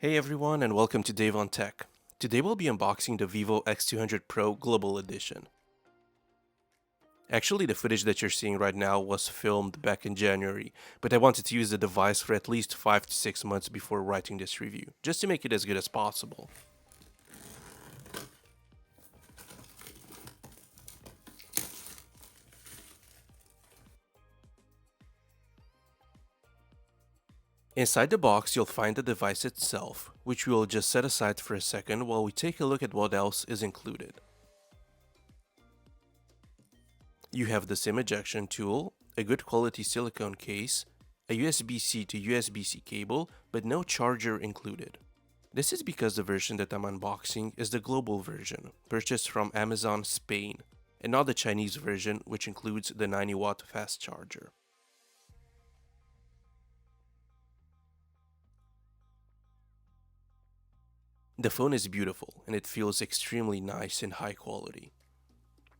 Hey everyone, and welcome to Dave on Tech. Today we'll be unboxing the Vivo X200 Pro Global Edition. Actually, the footage that you're seeing right now was filmed back in January, but I wanted to use the device for at least 5 to 6 months before writing this review, just to make it as good as possible. Inside the box, you'll find the device itself, which we will just set aside for a second while we take a look at what else is included. You have the SIM ejection tool, a good quality silicone case, a USB-C to USB-C cable, but no charger included. This is because the version that I'm unboxing is the global version, purchased from Amazon Spain, and not the Chinese version, which includes the 90-watt fast charger. The phone is beautiful, and it feels extremely nice and high quality.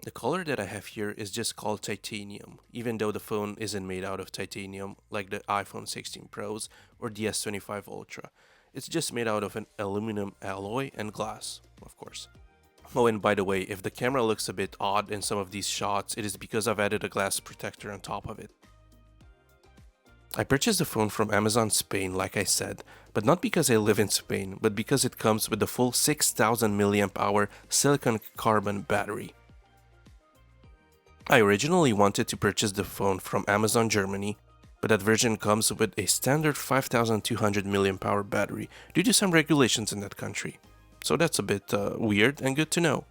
The color that I have here is just called titanium, even though the phone isn't made out of titanium like the iPhone 16 Pros or the S25 Ultra. It's just made out of an aluminum alloy and glass, of course. Oh, and by the way, if the camera looks a bit odd in some of these shots, it is because I've added a glass protector on top of it. I purchased the phone from Amazon Spain, like I said, but not because I live in Spain, but because it comes with the full 6000 mAh silicon carbon battery. I originally wanted to purchase the phone from Amazon Germany, but that version comes with a standard 5200 mAh battery due to some regulations in that country. So that's a bit weird and good to know.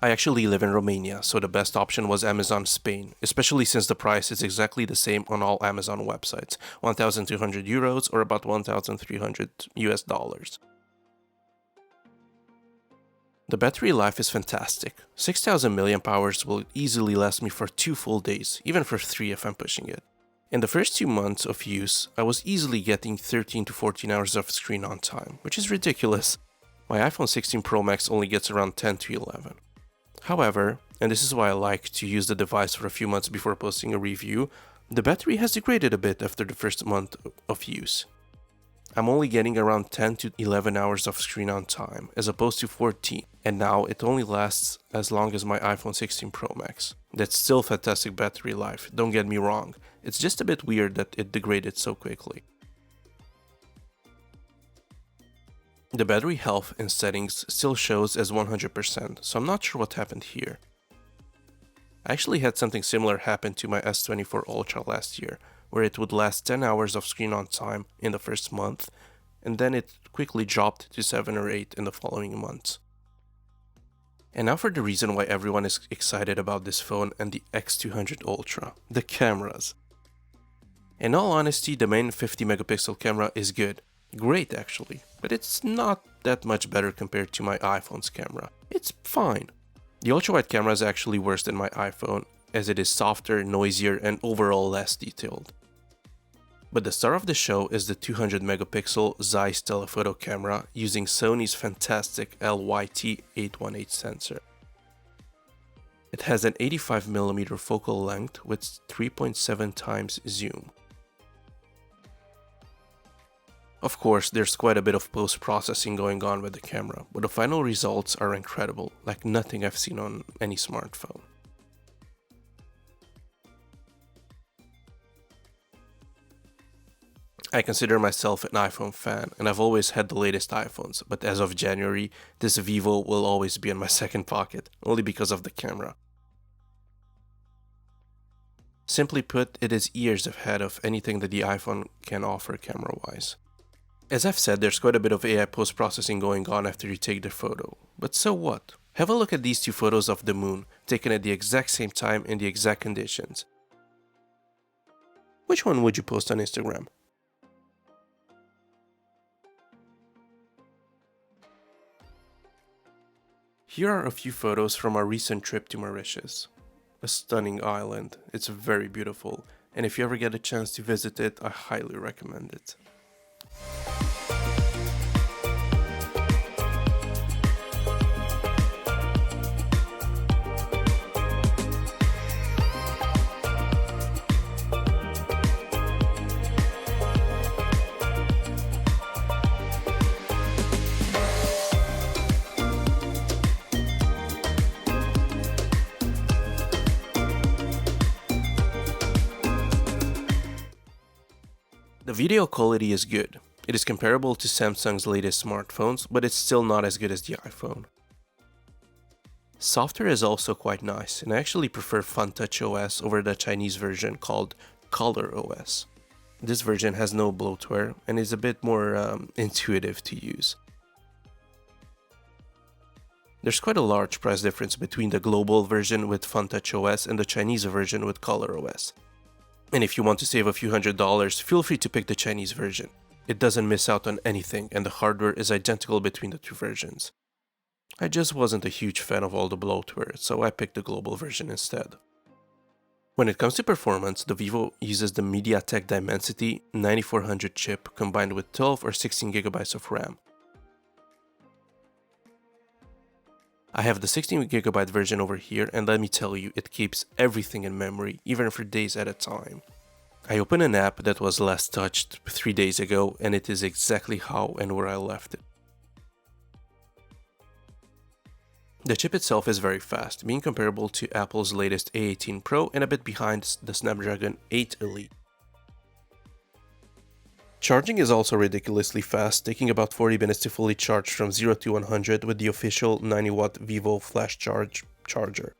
I actually live in Romania, so the best option was Amazon Spain, especially since the price is exactly the same on all Amazon websites, 1,200 euros or about 1,300 US dollars. The battery life is fantastic. 6000 mAh will easily last me for 2 full days, even for 3 if I'm pushing it. In the first 2 months of use, I was easily getting 13 to 14 hours of screen on time, which is ridiculous. My iPhone 16 Pro Max only gets around 10 to 11. However, and this is why I like to use the device for a few months before posting a review, the battery has degraded a bit after the first month of use. I'm only getting around 10 to 11 hours of screen on time, as opposed to 14, and now it only lasts as long as my iPhone 16 Pro Max. That's still fantastic battery life, don't get me wrong, it's just a bit weird that it degraded so quickly. The battery health in settings still shows as 100%, so I'm not sure what happened here. I actually had something similar happen to my S24 Ultra last year, where it would last 10 hours of screen on time in the first month, and then it quickly dropped to 7 or 8 in the following months. And now for the reason why everyone is excited about this phone and the X200 Ultra, the cameras. In all honesty, the main 50 megapixel camera is good. Great actually, but it's not that much better compared to my iPhone's camera. It's fine. The ultra-wide camera is actually worse than my iPhone, as it is softer, noisier, and overall less detailed. But the star of the show is the 200 megapixel Zeiss telephoto camera using Sony's fantastic LYT-818 sensor. It has an 85mm focal length with 3.7 times zoom. Of course, there's quite a bit of post-processing going on with the camera, but the final results are incredible, like nothing I've seen on any smartphone. I consider myself an iPhone fan, and I've always had the latest iPhones, but as of January, this Vivo will always be in my second pocket, only because of the camera. Simply put, it is years ahead of anything that the iPhone can offer camera-wise. As I've said, there's quite a bit of AI post-processing going on after you take the photo. But so what? Have a look at these 2 photos of the moon, taken at the exact same time in the exact conditions. Which one would you post on Instagram? Here are a few photos from our recent trip to Mauritius. A stunning island, it's very beautiful, and if you ever get a chance to visit it, I highly recommend it. The video quality is good. It is comparable to Samsung's latest smartphones, but it's still not as good as the iPhone. Software is also quite nice, and I actually prefer FunTouch OS over the Chinese version called Color OS. This version has no bloatware and is a bit more intuitive to use. There's quite a large price difference between the global version with FunTouch OS and the Chinese version with Color OS. And if you want to save a few $100s, feel free to pick the Chinese version. It doesn't miss out on anything, and the hardware is identical between the two versions. I just wasn't a huge fan of all the bloatware, so I picked the global version instead. When it comes to performance, the Vivo uses the MediaTek Dimensity 9400 chip combined with 12 or 16GB of RAM. I have the 16GB version over here, and let me tell you, it keeps everything in memory, even for days at a time. I opened an app that was last touched 3 days ago, and it is exactly how and where I left it. The chip itself is very fast, being comparable to Apple's latest A18 Pro and a bit behind the Snapdragon 8 Elite. Charging is also ridiculously fast, taking about 40 minutes to fully charge from 0 to 100 with the official 90W Vivo Flash Charge charger.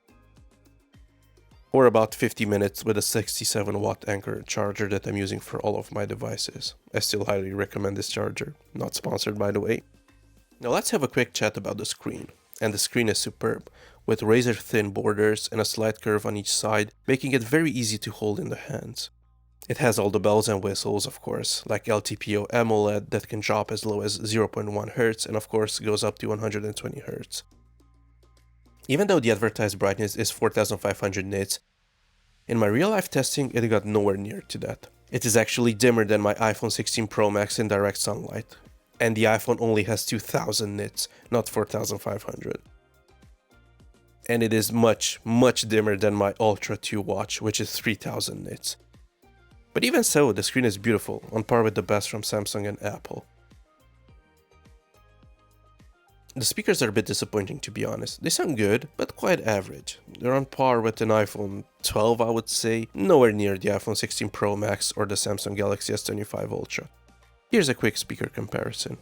Or about 50 minutes with a 67W Anchor charger that I'm using for all of my devices. I still highly recommend this charger, not sponsored by the way. Now let's have a quick chat about the screen. And the screen is superb, with razor-thin borders and a slight curve on each side, making it very easy to hold in the hands. It has all the bells and whistles, of course, like LTPO AMOLED that can drop as low as 0.1 Hz and of course goes up to 120 Hz. Even though the advertised brightness is 4500 nits, in my real-life testing it got nowhere near to that. It is actually dimmer than my iPhone 16 Pro Max in direct sunlight. And the iPhone only has 2000 nits, not 4500. And it is much, much dimmer than my Ultra 2 watch, which is 3000 nits. But even so, the screen is beautiful, on par with the best from Samsung and Apple. The speakers are a bit disappointing to be honest. They sound good, but quite average. They're on par with an iPhone 12 I would say, nowhere near the iPhone 16 Pro Max or the Samsung Galaxy S25 Ultra. Here's a quick speaker comparison.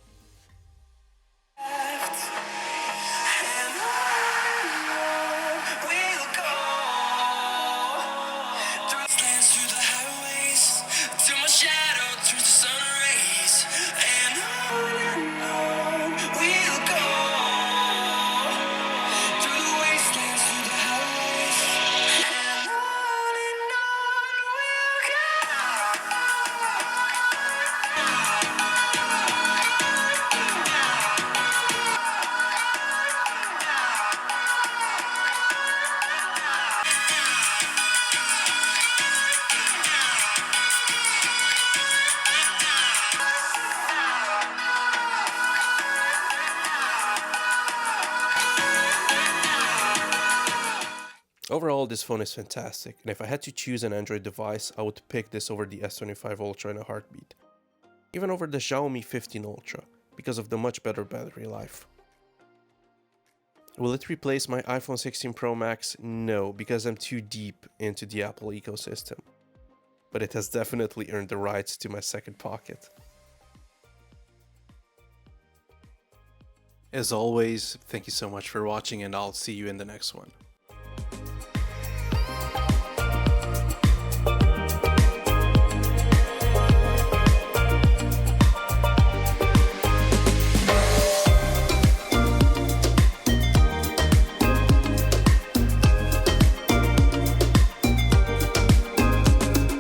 Overall, this phone is fantastic, and if I had to choose an Android device, I would pick this over the S25 Ultra in a heartbeat. Even over the Xiaomi 15 Ultra, because of the much better battery life. Will it replace my iPhone 16 Pro Max? No, because I'm too deep into the Apple ecosystem. But it has definitely earned the rights to my second pocket. As always, thank you so much for watching, and I'll see you in the next one.